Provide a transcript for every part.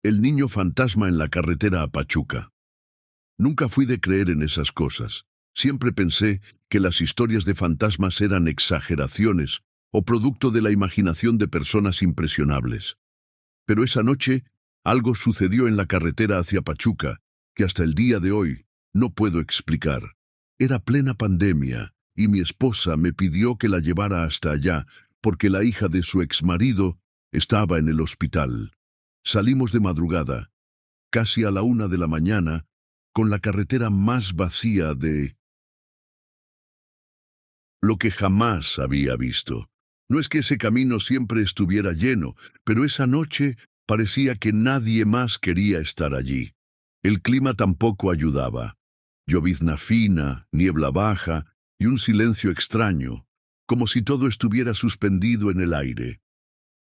El niño fantasma en la carretera a Pachuca. Nunca fui de creer en esas cosas. Siempre pensé que las historias de fantasmas eran exageraciones o producto de la imaginación de personas impresionables. Pero esa noche algo sucedió en la carretera hacia Pachuca que hasta el día de hoy no puedo explicar. Era plena pandemia y mi esposa me pidió que la llevara hasta allá porque la hija de su exmarido estaba en el hospital. Salimos de madrugada, casi a la 1 de la mañana, con la carretera más vacía de lo que jamás había visto. No es que ese camino siempre estuviera lleno, pero esa noche parecía que nadie más quería estar allí. El clima tampoco ayudaba. Llovizna fina, niebla baja y un silencio extraño, como si todo estuviera suspendido en el aire.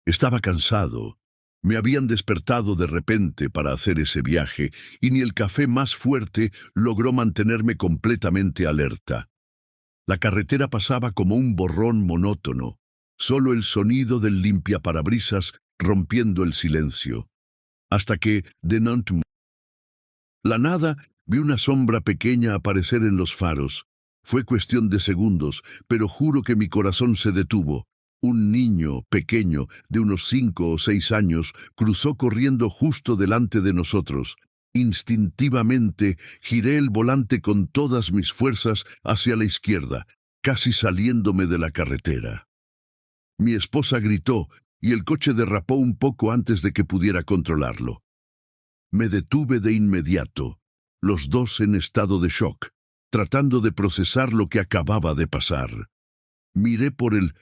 Estaba cansado. Me habían despertado de repente para hacer ese viaje y ni el café más fuerte logró mantenerme completamente alerta. La carretera pasaba como un borrón monótono, solo el sonido del limpiaparabrisas rompiendo el silencio. Hasta que, de la nada, vi una sombra pequeña aparecer en los faros. Fue cuestión de segundos, pero juro que mi corazón se detuvo. Un niño pequeño, de unos 5 o 6 años, cruzó corriendo justo delante de nosotros. Instintivamente giré el volante con todas mis fuerzas hacia la izquierda, casi saliéndome de la carretera. Mi esposa gritó y el coche derrapó un poco antes de que pudiera controlarlo. Me detuve de inmediato, los dos en estado de shock, tratando de procesar lo que acababa de pasar. Miré por el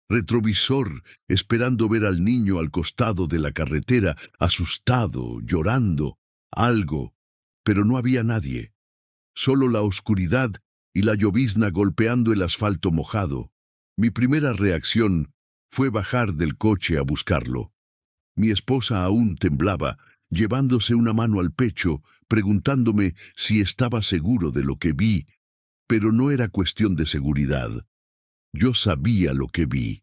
retrovisor, esperando ver al niño al costado de la carretera, asustado, llorando, algo, pero no había nadie. Solo la oscuridad y la llovizna golpeando el asfalto mojado. Mi primera reacción fue bajar del coche a buscarlo. Mi esposa aún temblaba, llevándose una mano al pecho, preguntándome si estaba seguro de lo que vi, pero no era cuestión de seguridad. Yo sabía lo que vi.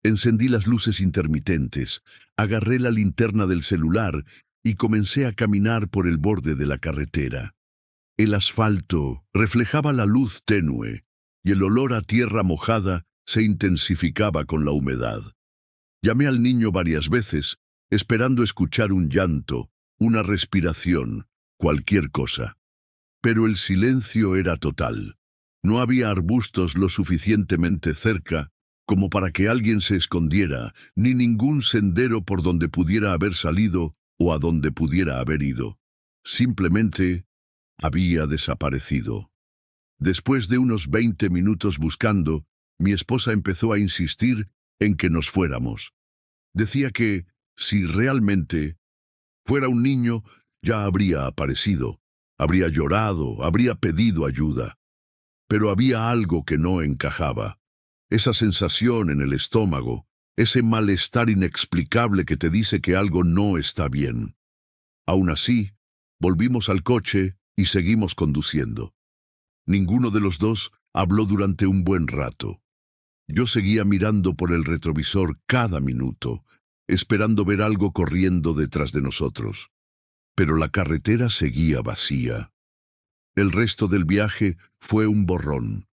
Encendí las luces intermitentes, agarré la linterna del celular y comencé a caminar por el borde de la carretera. El asfalto reflejaba la luz tenue y el olor a tierra mojada se intensificaba con la humedad. Llamé al niño varias veces, esperando escuchar un llanto, una respiración, cualquier cosa. Pero el silencio era total. No había arbustos lo suficientemente cerca como para que alguien se escondiera, ni ningún sendero por donde pudiera haber salido o a donde pudiera haber ido. Simplemente había desaparecido. Después de unos 20 minutos buscando, mi esposa empezó a insistir en que nos fuéramos. Decía que, si realmente fuera un niño, ya habría aparecido, habría llorado, habría pedido ayuda. Pero había algo que no encajaba. Esa sensación en el estómago, ese malestar inexplicable que te dice que algo no está bien. Aún así, volvimos al coche y seguimos conduciendo. Ninguno de los dos habló durante un buen rato. Yo seguía mirando por el retrovisor cada minuto, esperando ver algo corriendo detrás de nosotros. Pero la carretera seguía vacía. El resto del viaje fue un borrón.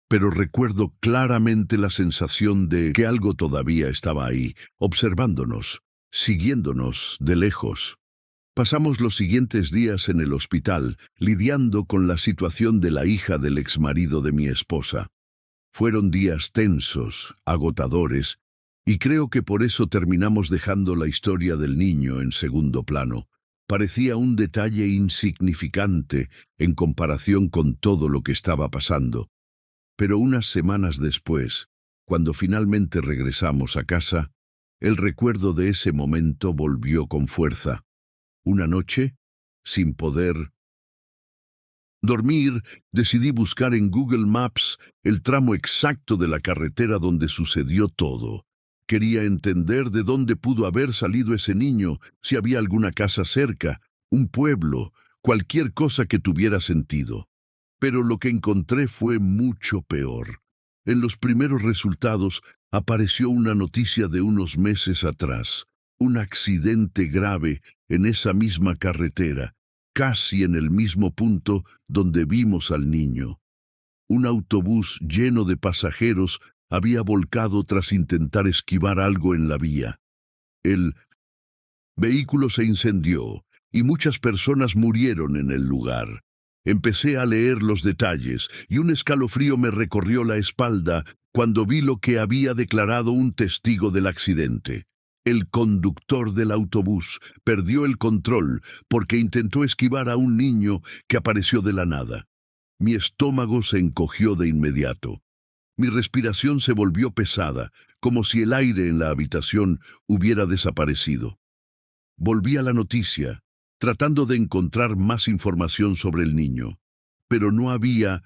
Pero recuerdo claramente la sensación de que algo todavía estaba ahí, observándonos, siguiéndonos de lejos. Pasamos los siguientes días en el hospital, lidiando con la situación de la hija del exmarido de mi esposa. Fueron días tensos, agotadores, y creo que por eso terminamos dejando la historia del niño en segundo plano. Parecía un detalle insignificante en comparación con todo lo que estaba pasando. Pero unas semanas después, cuando finalmente regresamos a casa, el recuerdo de ese momento volvió con fuerza. Una noche, sin poder dormir, decidí buscar en Google Maps el tramo exacto de la carretera donde sucedió todo. Quería entender de dónde pudo haber salido ese niño, si había alguna casa cerca, un pueblo, cualquier cosa que tuviera sentido. Pero lo que encontré fue mucho peor. En los primeros resultados apareció una noticia de unos meses atrás. Un accidente grave en esa misma carretera, casi en el mismo punto donde vimos al niño. Un autobús lleno de pasajeros había volcado tras intentar esquivar algo en la vía. El vehículo se incendió y muchas personas murieron en el lugar. Empecé a leer los detalles y un escalofrío me recorrió la espalda cuando vi lo que había declarado un testigo del accidente. El conductor del autobús perdió el control porque intentó esquivar a un niño que apareció de la nada. Mi estómago se encogió de inmediato. Mi respiración se volvió pesada, como si el aire en la habitación hubiera desaparecido. Volví a la noticia, tratando de encontrar más información sobre el niño, pero no había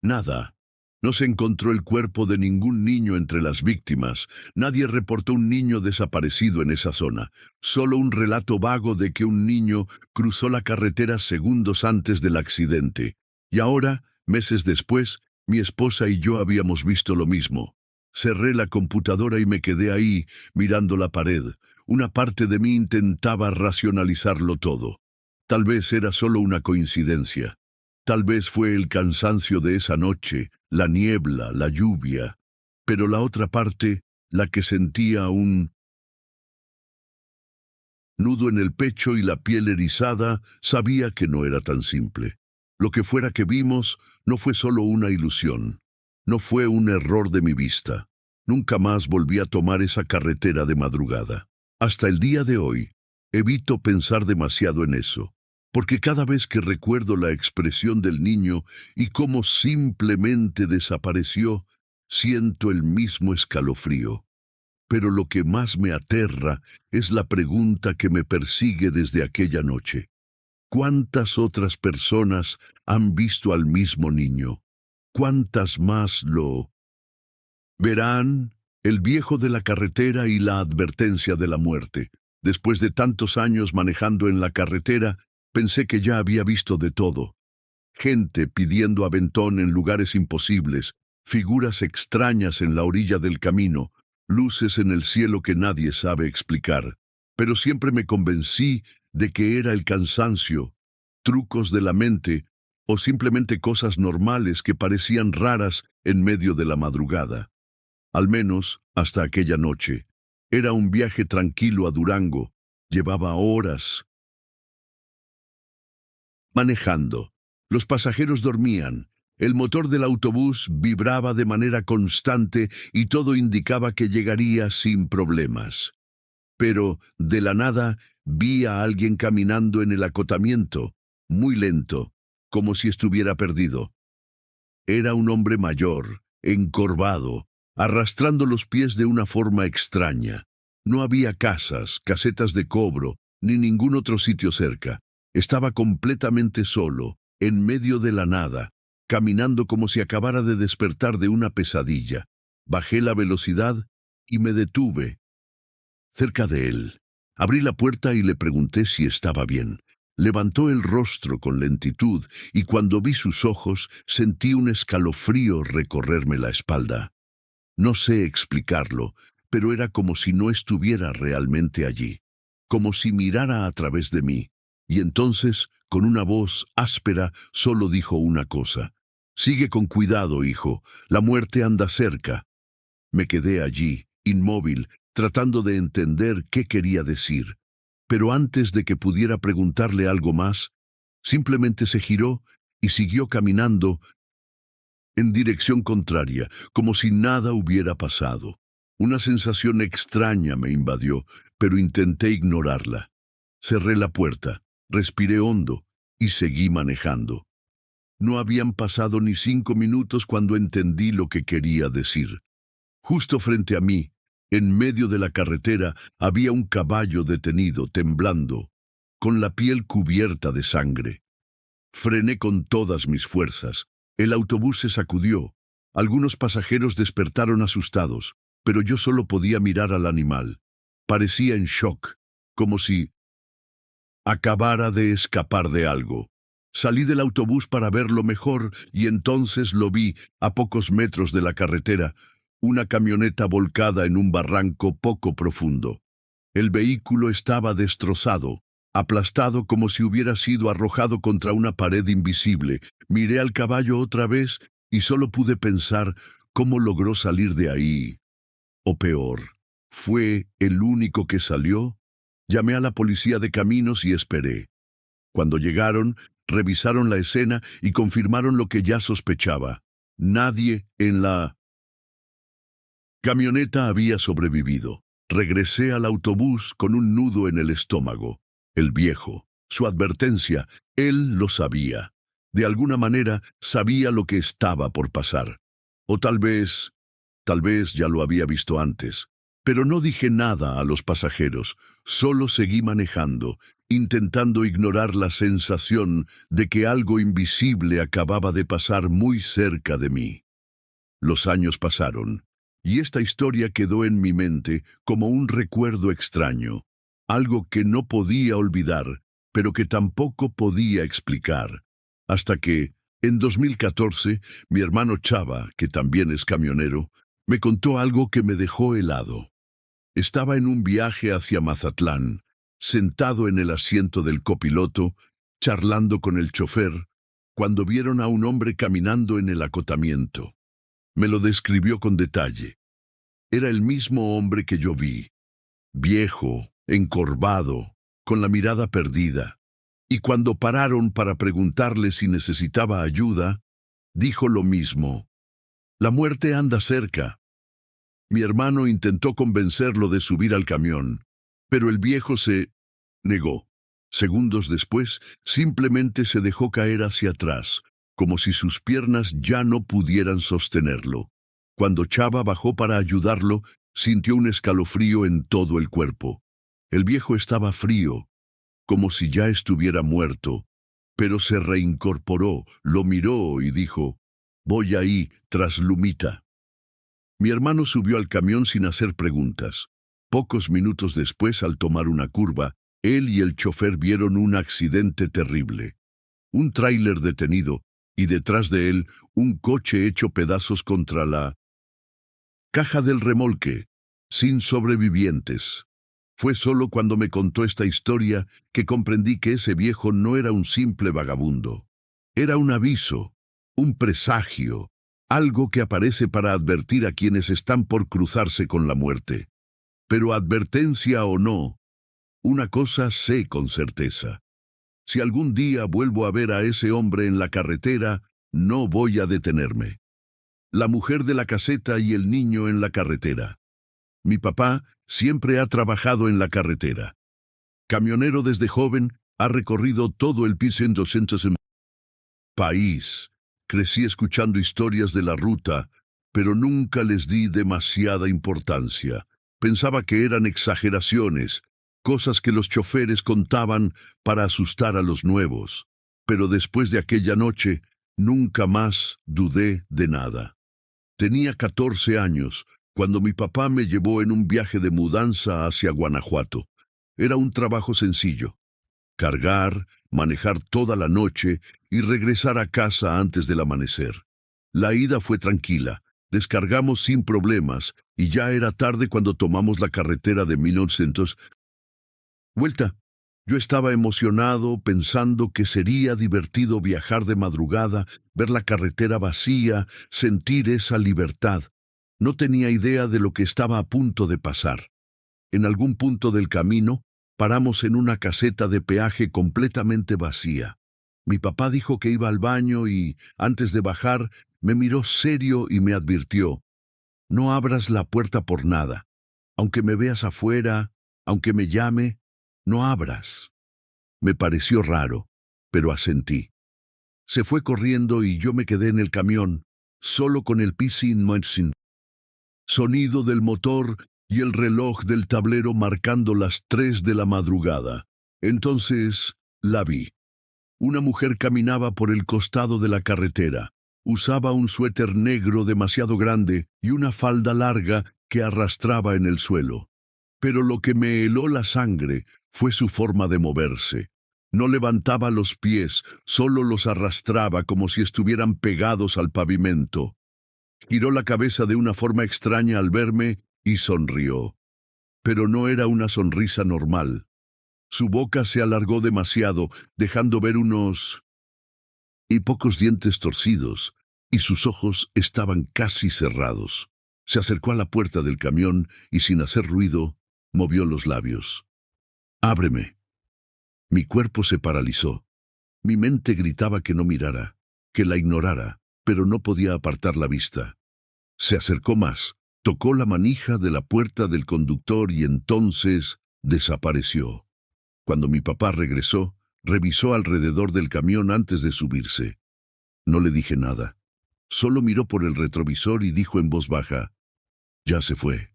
nada. No se encontró el cuerpo de ningún niño entre las víctimas. Nadie reportó un niño desaparecido en esa zona. Solo un relato vago de que un niño cruzó la carretera segundos antes del accidente. Y ahora, meses después, mi esposa y yo habíamos visto lo mismo. Cerré la computadora y me quedé ahí, mirando la pared. Una parte de mí intentaba racionalizarlo todo. Tal vez era solo una coincidencia. Tal vez fue el cansancio de esa noche, la niebla, la lluvia. Pero la otra parte, la que sentía un nudo en el pecho y la piel erizada, sabía que no era tan simple. Lo que fuera que vimos no fue solo una ilusión. No fue un error de mi vista. Nunca más volví a tomar esa carretera de madrugada. Hasta el día de hoy, evito pensar demasiado en eso, porque cada vez que recuerdo la expresión del niño y cómo simplemente desapareció, siento el mismo escalofrío. Pero lo que más me aterra es la pregunta que me persigue desde aquella noche. ¿Cuántas otras personas han visto al mismo niño? ¿Cuántas más lo verán? El viejo de la carretera y la advertencia de la muerte. Después de tantos años manejando en la carretera, pensé que ya había visto de todo. Gente pidiendo aventón en lugares imposibles, figuras extrañas en la orilla del camino, luces en el cielo que nadie sabe explicar. Pero siempre me convencí de que era el cansancio, trucos de la mente o simplemente cosas normales que parecían raras en medio de la madrugada. Al menos hasta aquella noche. Era un viaje tranquilo a Durango. Llevaba horas manejando. Los pasajeros dormían. El motor del autobús vibraba de manera constante y todo indicaba que llegaría sin problemas. Pero, de la nada, vi a alguien caminando en el acotamiento, muy lento, como si estuviera perdido. Era un hombre mayor, encorvado, arrastrando los pies de una forma extraña. No había casas, casetas de cobro, ni ningún otro sitio cerca. Estaba completamente solo, en medio de la nada, caminando como si acabara de despertar de una pesadilla. Bajé la velocidad y me detuve cerca de él. Abrí la puerta y le pregunté si estaba bien. Levantó el rostro con lentitud y cuando vi sus ojos sentí un escalofrío recorrerme la espalda. No sé explicarlo, pero era como si no estuviera realmente allí, como si mirara a través de mí. Y entonces, con una voz áspera, solo dijo una cosa: «Sigue con cuidado, hijo, la muerte anda cerca». Me quedé allí, inmóvil, tratando de entender qué quería decir. Pero antes de que pudiera preguntarle algo más, simplemente se giró y siguió caminando en dirección contraria, como si nada hubiera pasado. Una sensación extraña me invadió, pero intenté ignorarla. Cerré la puerta, respiré hondo y seguí manejando. No habían pasado ni 5 minutos cuando entendí lo que quería decir. Justo frente a mí, en medio de la carretera, había un caballo detenido, temblando, con la piel cubierta de sangre. Frené con todas mis fuerzas. El autobús se sacudió. Algunos pasajeros despertaron asustados, pero yo solo podía mirar al animal. Parecía en shock, como si acabara de escapar de algo. Salí del autobús para verlo mejor y entonces lo vi a pocos metros de la carretera, una camioneta volcada en un barranco poco profundo. El vehículo estaba destrozado, aplastado como si hubiera sido arrojado contra una pared invisible. Miré al caballo otra vez y solo pude pensar cómo logró salir de ahí. O peor, ¿fue el único que salió? Llamé a la policía de caminos y esperé. Cuando llegaron, revisaron la escena y confirmaron lo que ya sospechaba. Nadie en la camioneta había sobrevivido. Regresé al autobús con un nudo en el estómago. El viejo, su advertencia, él lo sabía. De alguna manera sabía lo que estaba por pasar. O tal vez ya lo había visto antes. Pero no dije nada a los pasajeros, solo seguí manejando, intentando ignorar la sensación de que algo invisible acababa de pasar muy cerca de mí. Los años pasaron, y esta historia quedó en mi mente como un recuerdo extraño, algo que no podía olvidar, pero que tampoco podía explicar, hasta que, en 2014, mi hermano Chava, que también es camionero, me contó algo que me dejó helado. Estaba en un viaje hacia Mazatlán, sentado en el asiento del copiloto, charlando con el chofer, cuando vieron a un hombre caminando en el acotamiento. Me lo describió con detalle. Era el mismo hombre que yo vi, viejo, encorvado, con la mirada perdida. Y cuando pararon para preguntarle si necesitaba ayuda, dijo lo mismo. La muerte anda cerca. Mi hermano intentó convencerlo de subir al camión, pero el viejo se negó. Segundos después, simplemente se dejó caer hacia atrás, como si sus piernas ya no pudieran sostenerlo. Cuando Chava bajó para ayudarlo, sintió un escalofrío en todo el cuerpo. El viejo estaba frío, como si ya estuviera muerto, pero se reincorporó, lo miró y dijo, «Voy ahí, tras Lumita». Mi hermano subió al camión sin hacer preguntas. Pocos minutos después, al tomar una curva, él y el chofer vieron un accidente terrible. Un tráiler detenido, y detrás de él, un coche hecho pedazos contra la caja del remolque, sin sobrevivientes. Fue solo cuando me contó esta historia que comprendí que ese viejo no era un simple vagabundo. Era un aviso, un presagio, algo que aparece para advertir a quienes están por cruzarse con la muerte. Pero advertencia o no, una cosa sé con certeza. Si algún día vuelvo a ver a ese hombre en la carretera, no voy a detenerme. La mujer de la caseta y el niño en la carretera. Mi papá siempre ha trabajado en la carretera. Camionero desde joven, ha recorrido todo el país. Crecí escuchando historias de la ruta, pero nunca les di demasiada importancia. Pensaba que eran exageraciones, cosas que los choferes contaban para asustar a los nuevos. Pero después de aquella noche, nunca más dudé de nada. Tenía 14 años cuando mi papá me llevó en un viaje de mudanza hacia Guanajuato. Era un trabajo sencillo. Cargar, manejar toda la noche y regresar a casa antes del amanecer. La ida fue tranquila, descargamos sin problemas y ya era tarde cuando tomamos la carretera de 1900. Vuelta. Yo estaba emocionado pensando que sería divertido viajar de madrugada, ver la carretera vacía, sentir esa libertad. No tenía idea de lo que estaba a punto de pasar. En algún punto del camino, paramos en una caseta de peaje completamente vacía. Mi papá dijo que iba al baño y, antes de bajar, me miró serio y me advirtió, «No abras la puerta por nada. Aunque me veas afuera, aunque me llame, no abras». Me pareció raro, pero asentí. Se fue corriendo y yo me quedé en el camión, solo con el piscin sonido del motor y el reloj del tablero marcando las 3 de la madrugada. Entonces la vi. Una mujer caminaba por el costado de la carretera. Usaba un suéter negro demasiado grande y una falda larga que arrastraba en el suelo. Pero lo que me heló la sangre fue su forma de moverse. No levantaba los pies, solo los arrastraba como si estuvieran pegados al pavimento. Giró la cabeza de una forma extraña al verme y sonrió. Pero no era una sonrisa normal. Su boca se alargó demasiado, dejando ver unos y pocos dientes torcidos, y sus ojos estaban casi cerrados. Se acercó a la puerta del camión y, sin hacer ruido, movió los labios. «Ábreme». Mi cuerpo se paralizó. Mi mente gritaba que no mirara, que la ignorara, pero no podía apartar la vista. Se acercó más, tocó la manija de la puerta del conductor y entonces desapareció. Cuando mi papá regresó, revisó alrededor del camión antes de subirse. No le dije nada. Solo miró por el retrovisor y dijo en voz baja: «Ya se fue».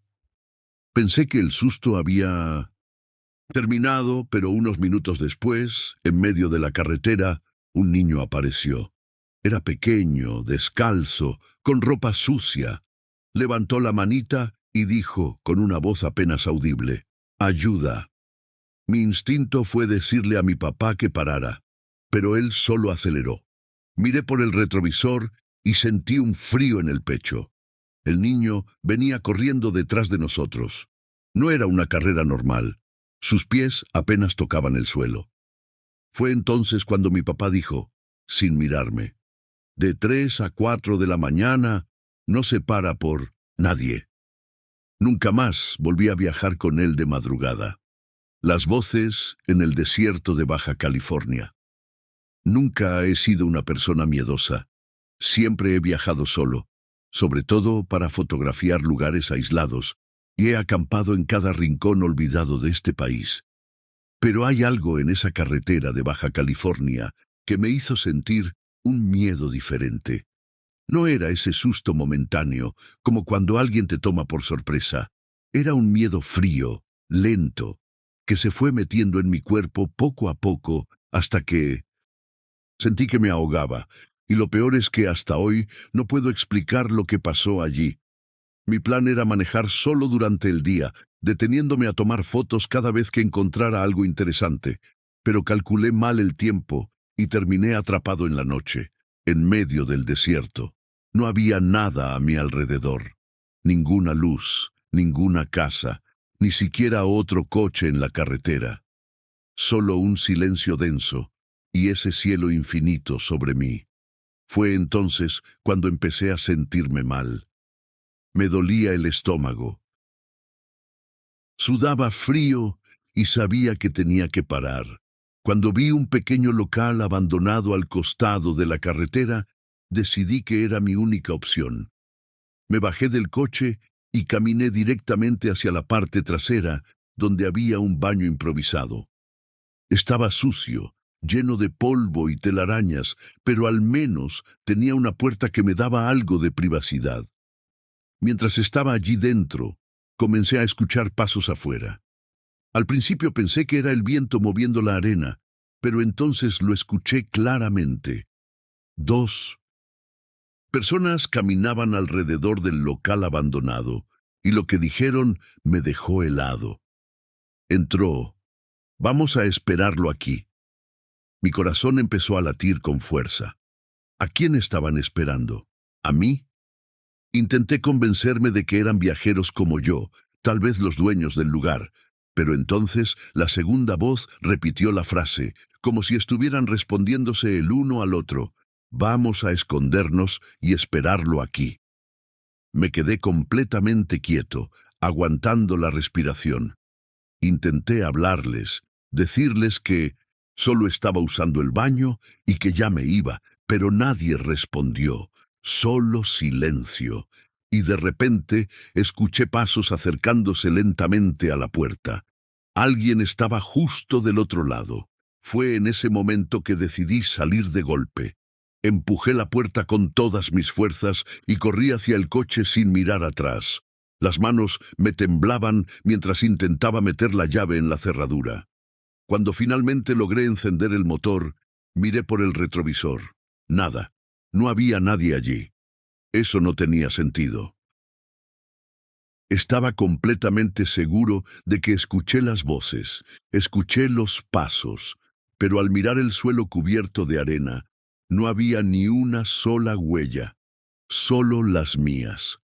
Pensé que el susto había terminado, pero unos minutos después, en medio de la carretera, un niño apareció. Era pequeño, descalzo, con ropa sucia. Levantó la manita y dijo, con una voz apenas audible: «Ayuda». Mi instinto fue decirle a mi papá que parara, pero él solo aceleró. Miré por el retrovisor y sentí un frío en el pecho. El niño venía corriendo detrás de nosotros. No era una carrera normal. Sus pies apenas tocaban el suelo. Fue entonces cuando mi papá dijo, sin mirarme: «De 3 a 4 de la mañana no se para por nadie». Nunca más volví a viajar con él de madrugada. Las voces en el desierto de Baja California. Nunca he sido una persona miedosa. Siempre he viajado solo, sobre todo para fotografiar lugares aislados, y he acampado en cada rincón olvidado de este país. Pero hay algo en esa carretera de Baja California que me hizo sentir un miedo diferente. No era ese susto momentáneo, como cuando alguien te toma por sorpresa. Era un miedo frío, lento, que se fue metiendo en mi cuerpo poco a poco hasta que sentí que me ahogaba, y lo peor es que hasta hoy no puedo explicar lo que pasó allí. Mi plan era manejar solo durante el día, deteniéndome a tomar fotos cada vez que encontrara algo interesante, pero calculé mal el tiempo y terminé atrapado en la noche, en medio del desierto. No había nada a mi alrededor, ninguna luz, ninguna casa, ni siquiera otro coche en la carretera. Solo un silencio denso y ese cielo infinito sobre mí. Fue entonces cuando empecé a sentirme mal. Me dolía el estómago. Sudaba frío y sabía que tenía que parar. Cuando vi un pequeño local abandonado al costado de la carretera, decidí que era mi única opción. Me bajé del coche y caminé directamente hacia la parte trasera, donde había un baño improvisado. Estaba sucio, lleno de polvo y telarañas, pero al menos tenía una puerta que me daba algo de privacidad. Mientras estaba allí dentro, comencé a escuchar pasos afuera. Al principio pensé que era el viento moviendo la arena, pero entonces lo escuché claramente. 2 personas caminaban alrededor del local abandonado, y lo que dijeron me dejó helado. Entró. «Vamos a esperarlo aquí». Mi corazón empezó a latir con fuerza. ¿A quién estaban esperando? ¿A mí? Intenté convencerme de que eran viajeros como yo, tal vez los dueños del lugar, pero entonces la segunda voz repitió la frase, como si estuvieran respondiéndose el uno al otro: «Vamos a escondernos y esperarlo aquí». Me quedé completamente quieto, aguantando la respiración. Intenté hablarles, decirles que solo estaba usando el baño y que ya me iba, pero nadie respondió, solo silencio. Y de repente escuché pasos acercándose lentamente a la puerta. Alguien estaba justo del otro lado. Fue en ese momento que decidí salir de golpe. Empujé la puerta con todas mis fuerzas y corrí hacia el coche sin mirar atrás. Las manos me temblaban mientras intentaba meter la llave en la cerradura. Cuando finalmente logré encender el motor, miré por el retrovisor. Nada. No había nadie allí. Eso no tenía sentido. Estaba completamente seguro de que escuché las voces, escuché los pasos, pero al mirar el suelo cubierto de arena, no había ni una sola huella. solo las mías.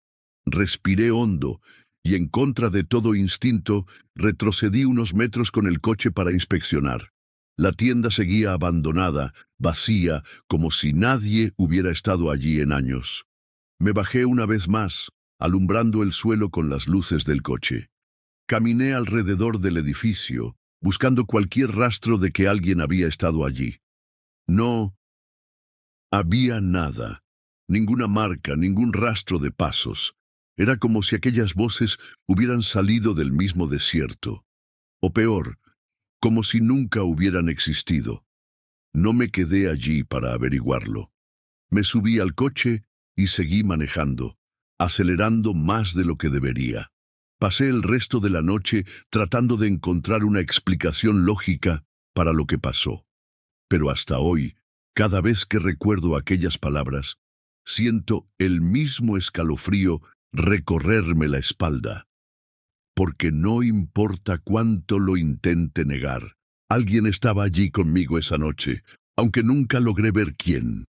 Respiré hondo y en contra de todo instinto retrocedí unos metros con el coche para inspeccionar. La tienda seguía abandonada, vacía, como si nadie hubiera estado allí en años. Me bajé una vez más, alumbrando el suelo con las luces del coche. Caminé alrededor del edificio, buscando cualquier rastro de que alguien había estado allí. No había nada, ninguna marca, ningún rastro de pasos. Era como si aquellas voces hubieran salido del mismo desierto. O peor, como si nunca hubieran existido. No me quedé allí para averiguarlo. Me subí al coche y seguí manejando, acelerando más de lo que debería. Pasé el resto de la noche tratando de encontrar una explicación lógica para lo que pasó. Pero hasta hoy, cada vez que recuerdo aquellas palabras, siento el mismo escalofrío recorrerme la espalda. Porque no importa cuánto lo intente negar, alguien estaba allí conmigo esa noche, aunque nunca logré ver quién.